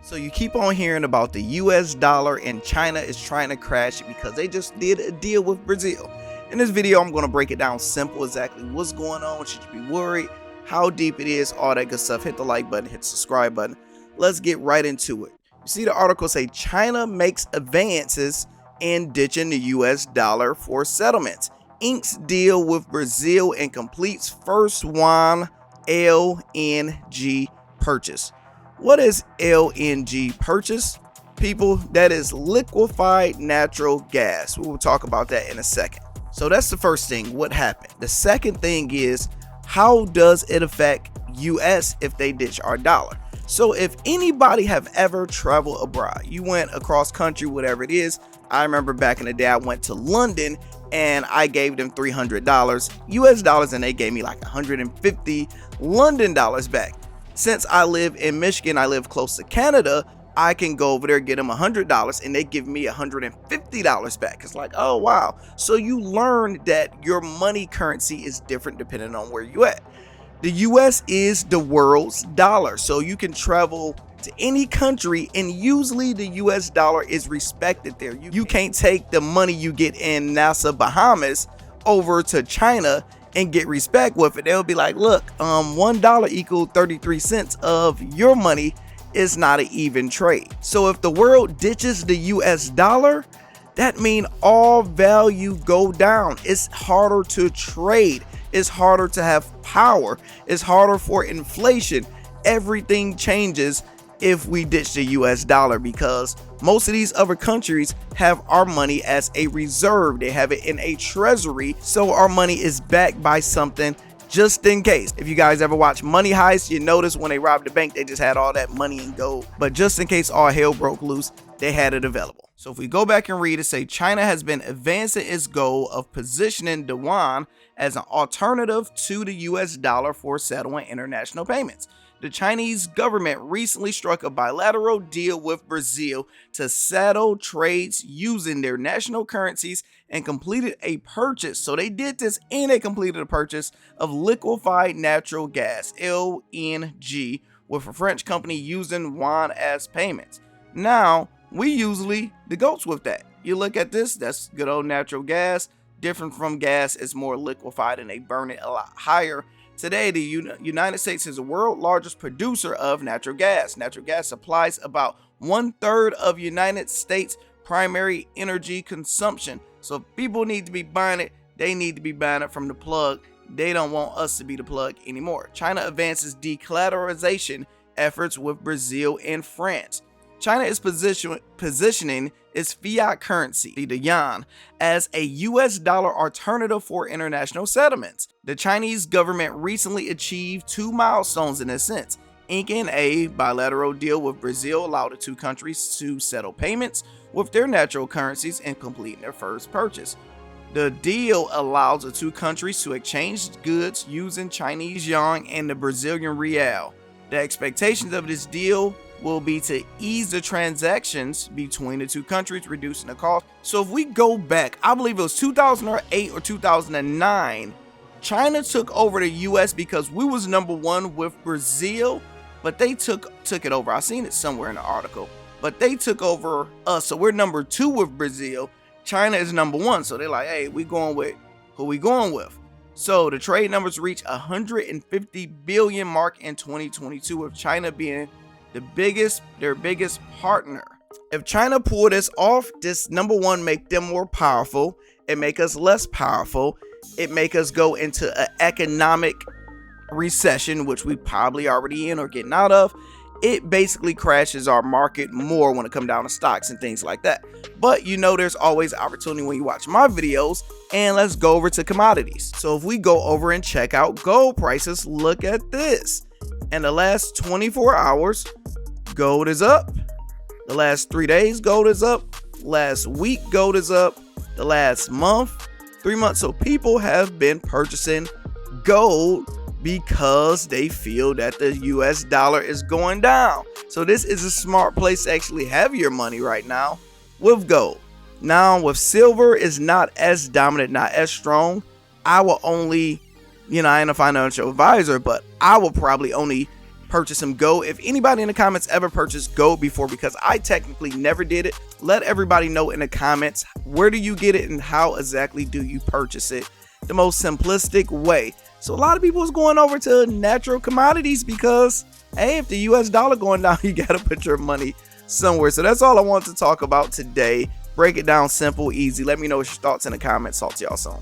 So you keep on hearing about the US dollar and China is trying to crash it because they just did a deal with Brazil. In this video, I'm going to break it down simple, exactly what's going on, should you be worried, how deep it is, all that good stuff. Hit the like button, hit the subscribe button. Let's get right into it. You see the article say China makes advances in ditching the US dollar for settlements. Inks deal with Brazil and completes first yuan LNG purchase. What is LNG purchase? People, that is liquefied natural gas. We will talk about that in a second. So that's the first thing, what happened. The second thing is, how does it affect US if they ditch our dollar? So if anybody have ever traveled abroad, you went across country, whatever it is. I remember back in the day, I went to London and I gave them $300 US dollars and they gave me like 150 London dollars back. Since I live in Michigan, I live close to Canada, I can go over there, get them $100 and they give me $150 back. It's like, oh wow. So you learn that your money currency is different depending on where you at. The US is the world's dollar, so you can travel to any country and usually the US dollar is respected there. You can't take the money you get in Nassau, Bahamas over to China and get respect with it. They'll be like, look, $1 equals 33 cents of your money. Is not an even trade. So if the world ditches the US dollar, that means all value go down. It's harder to trade. It's harder to have power. It's harder for inflation. Everything changes if we ditch the US dollar because most of these other countries have our money as a reserve. They have it in a treasury, so our money is backed by something just in case. If you guys ever watch Money Heist, you notice when they robbed the bank, they just had all that money in gold. But just in case all hell broke loose, they had it available. So if we go back and read it, say China has been advancing its goal of positioning the yuan as an alternative to the US dollar for settling international payments. The Chinese government recently struck a bilateral deal with Brazil to settle trades using their national currencies and completed a purchase. So they did this and they completed a purchase of liquefied natural gas, LNG, with a French company using yuan as payments. Now, we usually the goats with that. You look at this, that's good old natural gas. Different from gas, it's more liquefied and they burn it a lot higher. Today, the United States is the world's largest producer of natural gas. Natural gas supplies about 1/3 of United States' primary energy consumption. So if people need to be buying it, they need to be buying it from the plug. They don't want us to be the plug anymore. China advances decollateralization efforts with Brazil and France. China is positioning its fiat currency, the yuan, as a US dollar alternative for international settlements. The Chinese government recently achieved two milestones in this sense. Inking a bilateral deal with Brazil allowed the two countries to settle payments with their natural currencies and completing their first purchase. The deal allows the two countries to exchange goods using Chinese yuan and the Brazilian real. The expectations of this deal will be to ease the transactions between the two countries, reducing the cost. So if we go back, I believe it was 2008 or 2009, China took over the US because we was number one with Brazil, but they took it over. I seen it somewhere in the article, but they took over us. So we're number two with Brazil. China is number one. So they're like, hey, we going with who we going with. So the trade numbers reached 150 billion mark in 2022, with China being their biggest partner. If China pull this off, this number one make them more powerful. It make us less powerful. It make us go into an economic recession, which we probably already in or getting out of. It basically crashes our market more when it come down to stocks and things like that. But you know, there's always opportunity when you watch my videos. And let's go over to commodities. So if we go over and check out gold prices, look at this. In the last 24 hours, gold is up. The last 3 days, gold is up. Last week, gold is up. The last month, 3 months. So people have been purchasing gold because they feel that the US dollar is going down. So this is a smart place to actually have your money right now with gold. Now with silver is not as dominant, not as strong. I will only, I ain't a financial advisor, but I will probably only purchase some gold. If anybody in the comments ever purchased gold before, because I technically never did it, let everybody know in the comments, where do you get it and how exactly do you purchase it the most simplistic way. So a lot of people is going over to natural commodities because, hey, if the US dollar going down, you got to put your money somewhere. So that's all I want to talk about today. Break it down simple, easy. Let me know what your thoughts in the comments. Talk to y'all soon.